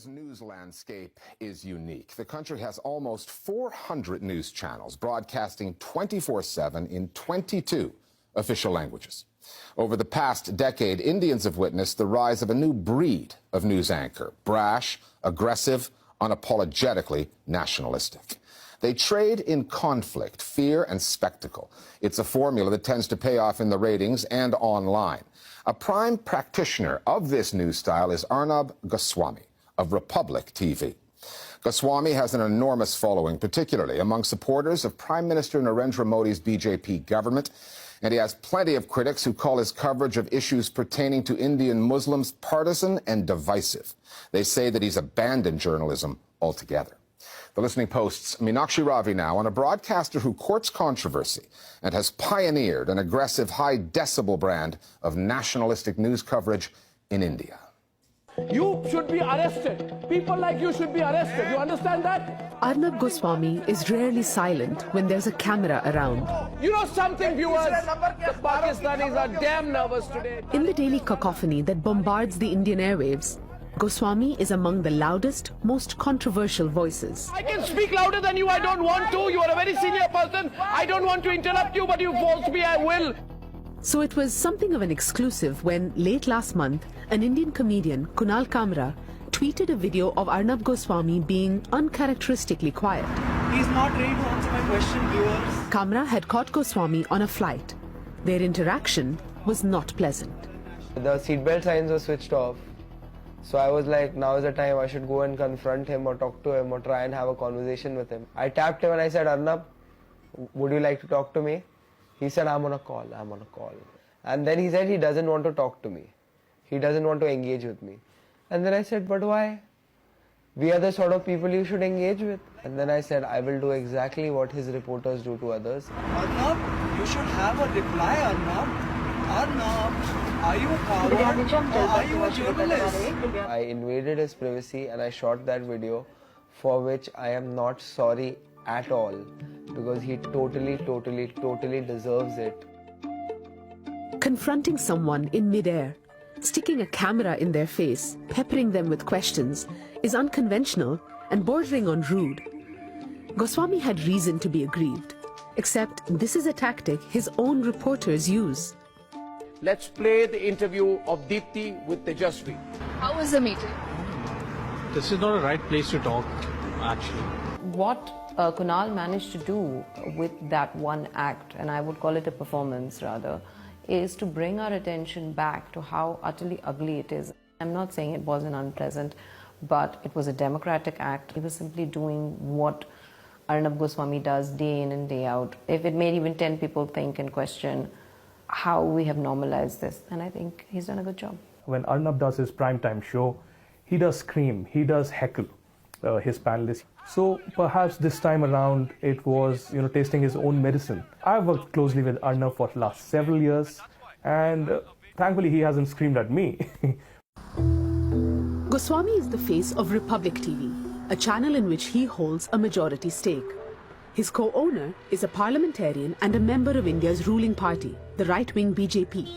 India's news landscape is unique. The country has almost 400 news channels broadcasting 24/7 in 22 official languages. Over the past decade, Indians have witnessed the rise of a new breed of news anchor, brash, aggressive, unapologetically nationalistic. They trade in conflict, fear, and spectacle. It's a formula that tends to pay off in the ratings and online. A prime practitioner of this news style is Arnab Goswami of Republic TV. Goswami has an enormous following, particularly among supporters of Prime Minister Narendra Modi's BJP government, and he has plenty of critics who call his coverage of issues pertaining to Indian Muslims partisan and divisive. They say that he's abandoned journalism altogether. The Listening Post's Meenakshi Ravi now on a broadcaster who courts controversy and has pioneered an aggressive, high-decibel brand of nationalistic news coverage in India. You should be arrested. People like you should be arrested. You understand that? Arnab Goswami is rarely silent when there's a camera around. You know something, viewers? The Pakistanis are damn nervous today. In the daily cacophony that bombards the Indian airwaves, Goswami is among the loudest, most controversial voices. I can speak louder than you. I don't want to. You are a very senior person. I don't want to interrupt you, but you forced me. I will. So it was something of an exclusive when, late last month, an Indian comedian, Kunal Kamra, tweeted a video of Arnab Goswami being uncharacteristically quiet. He's not ready to answer my question, viewers. Kamra had caught Goswami on a flight. Their interaction was not pleasant. The seatbelt signs were switched off. So I was like, now is the time I should go and confront him or talk to him or try and have a conversation with him. I tapped him and I said, Arnab, would you like to talk to me? He said, I'm on a call. And then he said he doesn't want to talk to me. He doesn't want to engage with me. And then I said, but why? We are the sort of people you should engage with. And then I said, I will do exactly what his reporters do to others. Arnab, you should have a reply, Arnab. Arnab, are you a coward or are you a journalist? I invaded his privacy and I shot that video, for which I am not sorry at all, because he totally deserves it. Confronting someone in midair, sticking a camera in their face, peppering them with questions, is unconventional and bordering on rude. Goswami had reason to be aggrieved, except this is a tactic his own reporters use. Let's play the interview of Deepthi with Tejasvi. How was the meeting? This is not a right place to talk, actually. What Kunal managed to do with that one act, and I would call it a performance rather, is to bring our attention back to how utterly ugly it is. I'm not saying it wasn't unpleasant, but it was a democratic act. He was simply doing what Arnab Goswami does day in and day out. If it made even 10 people think and question how we have normalized this, and I think he's done a good job. When Arnab does his primetime show, he does scream, he does heckle his panelists. So perhaps this time around it was, tasting his own medicine. I've worked closely with Arnab for the last several years, and thankfully he hasn't screamed at me. Goswami is the face of Republic TV, a channel in which he holds a majority stake. His co-owner is a parliamentarian and a member of India's ruling party, the right-wing BJP.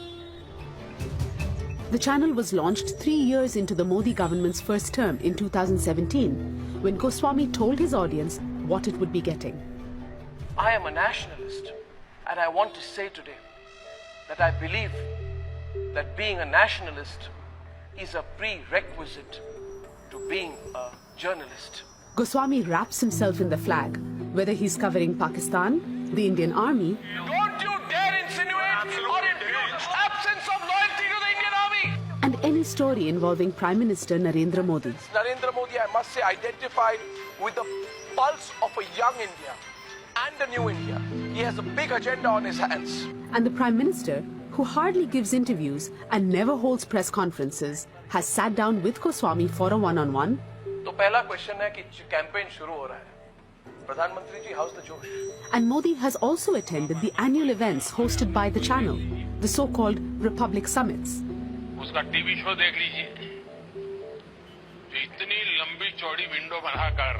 The channel was launched 3 years into the Modi government's first term in 2017, when Goswami told his audience what it would be getting. I am a nationalist, and I want to say today that I believe that being a nationalist is a prerequisite to being a journalist. Goswami wraps himself in the flag, whether he's covering Pakistan, the Indian Army, Don't you dare insinuate or impute absence of loyalty to the Indian Army! and any story involving Prime Minister Narendra Modi. Narendra Modi, I must say, identified with the pulse of a young India and a new India. He has a big agenda on his hands. And the Prime Minister, who hardly gives interviews and never holds press conferences, has sat down with Goswami for a one-on-one. तो पहला question है कि campaign शुरू हो रहा है। प्रधानमंत्री जी, how's the जोश? And Modi has also attended the annual events hosted by the channel, the so-called Republic Summits. उसका टीवी शो देख लीजिए, जो इतनी लंबी चौड़ी विंडो बनाकर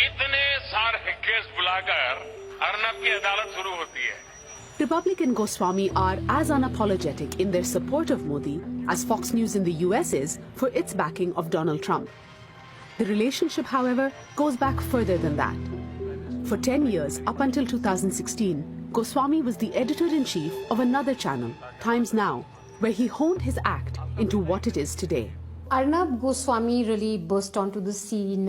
इतने सारे केस बुलाकर अर्नब की अदालत शुरू होती है। Republic and Goswami are as unapologetic in their support of Modi as Fox News in the US is for its backing of Donald Trump. The relationship, however, goes back further than that. For 10 years, up until 2016, Goswami was the editor-in-chief of another channel, Times Now, where he honed his act into what it is today. Arnab Goswami really burst onto the scene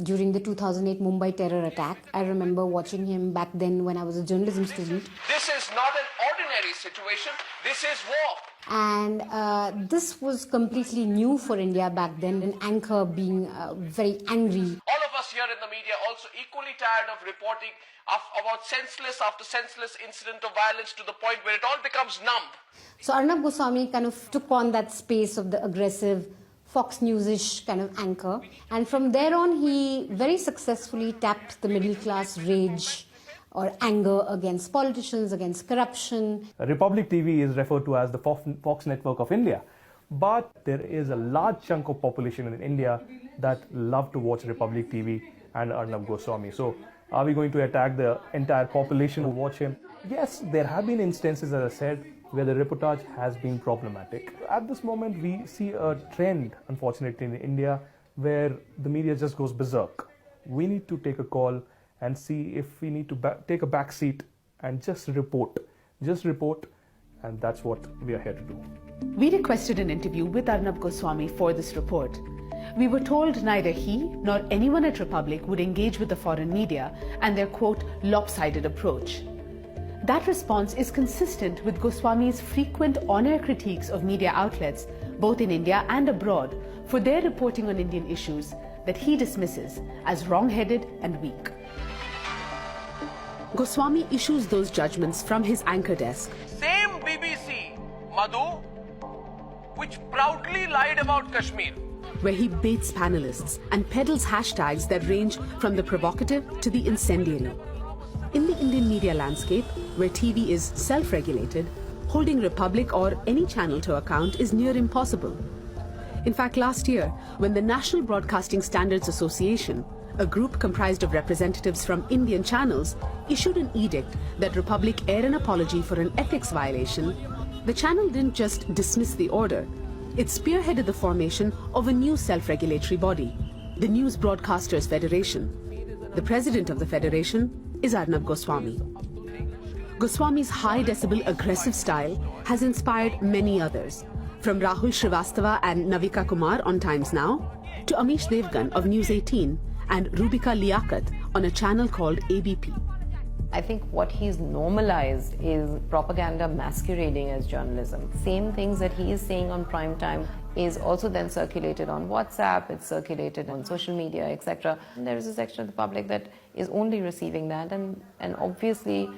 during the 2008 Mumbai terror attack. I remember watching him back then when I was a journalism student. This is not an ordinary situation. This is war. And this was completely new for India back then, an anchor being very angry. All of us here in the media also equally tired of reporting about senseless after senseless incident of violence to the point where it all becomes numb. So Arnab Goswami kind of took on that space of the aggressive Fox News-ish kind of anchor. And from there on, he very successfully tapped the middle class rage or anger against politicians, against corruption. Republic TV is referred to as the Fox network of India. But there is a large chunk of population in India that love to watch Republic TV and Arnab Goswami. So are we going to attack the entire population who watch him? Yes, there have been instances, as I said, where the reportage has been problematic. At this moment, we see a trend, unfortunately, in India where the media just goes berserk. We need to take a call and see if we need to take a back seat and just report, and that's what we are here to do. We requested an interview with Arnab Goswami for this report. We were told neither he nor anyone at Republic would engage with the foreign media and their, quote, lopsided approach. That response is consistent with Goswami's frequent on-air critiques of media outlets, both in India and abroad, for their reporting on Indian issues that he dismisses as wrong-headed and weak. Goswami issues those judgments from his anchor desk. Same BBC, Madhu, which proudly lied about Kashmir. Where he baits panelists and peddles hashtags that range from the provocative to the incendiary. In the Indian media landscape, where TV is self-regulated, holding Republic or any channel to account is near impossible. In fact, last year, when the National Broadcasting Standards Association, a group comprised of representatives from Indian channels, issued an edict that Republic air an apology for an ethics violation, the channel didn't just dismiss the order. It spearheaded the formation of a new self-regulatory body, the News Broadcasters Federation. The president of the federation is Arnab Goswami. Goswami's high-decibel aggressive style has inspired many others, from Rahul Srivastava and Navika Kumar on Times Now, to Amish Devgan of News 18 and Rubika Liaquat on a channel called ABP. I think what he's normalized is propaganda masquerading as journalism. Same things that he is saying on prime time is also then circulated on WhatsApp, it's circulated on social media, etc. And there is a section of the public that is only receiving that, and obviously,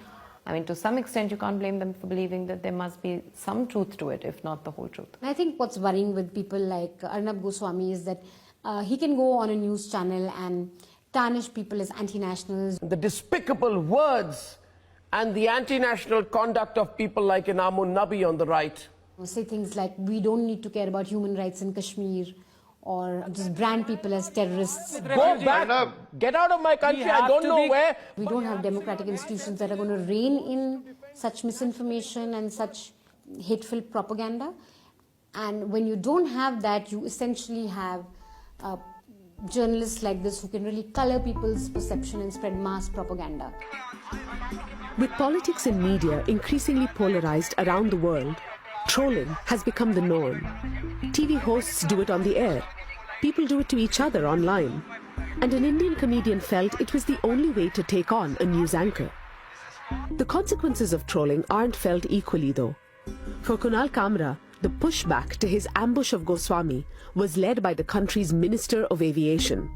I mean, to some extent you can't blame them for believing that there must be some truth to it, if not the whole truth. I think what's worrying with people like Arnab Goswami is that he can go on a news channel and tarnish people as anti-nationals. The despicable words and the anti-national conduct of people like Inamun Nabi on the right. Say things like, we don't need to care about human rights in Kashmir, or just brand people as terrorists. Go back, get out of my country, I don't know where. We don't have democratic institutions that are going to rein in such misinformation and such hateful propaganda. And when you don't have that, you essentially have journalists like this who can really color people's perception and spread mass propaganda. With politics and media increasingly polarized around the world, trolling has become the norm. TV hosts do it on the air. People do it to each other online. And an Indian comedian felt it was the only way to take on a news anchor. The consequences of trolling aren't felt equally, though. For Kunal Kamra, the pushback to his ambush of Goswami was led by the country's Minister of Aviation.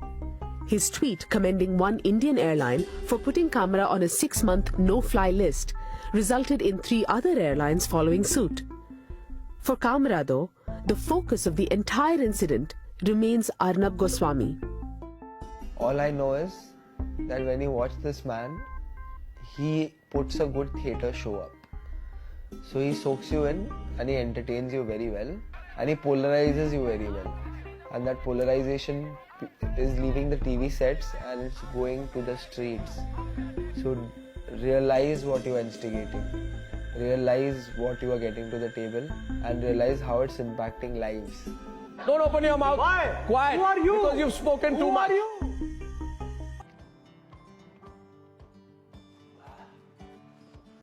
His tweet commending one Indian airline for putting Kamra on a 6-month no-fly list resulted in 3 other airlines following suit. For Kamra, though, the focus of the entire incident remains Arnab Goswami. All I know is that when you watch this man, he puts a good theatre show up. So he soaks you in and he entertains you very well and he polarizes you very well. And that polarization is leaving the TV sets and it's going to the streets. So realize what you're instigating. realize what you are getting to the table and realize how it's impacting lives. Don't open your mouth. Why? Quiet. Who are you? Because you've spoken too Who much. are you?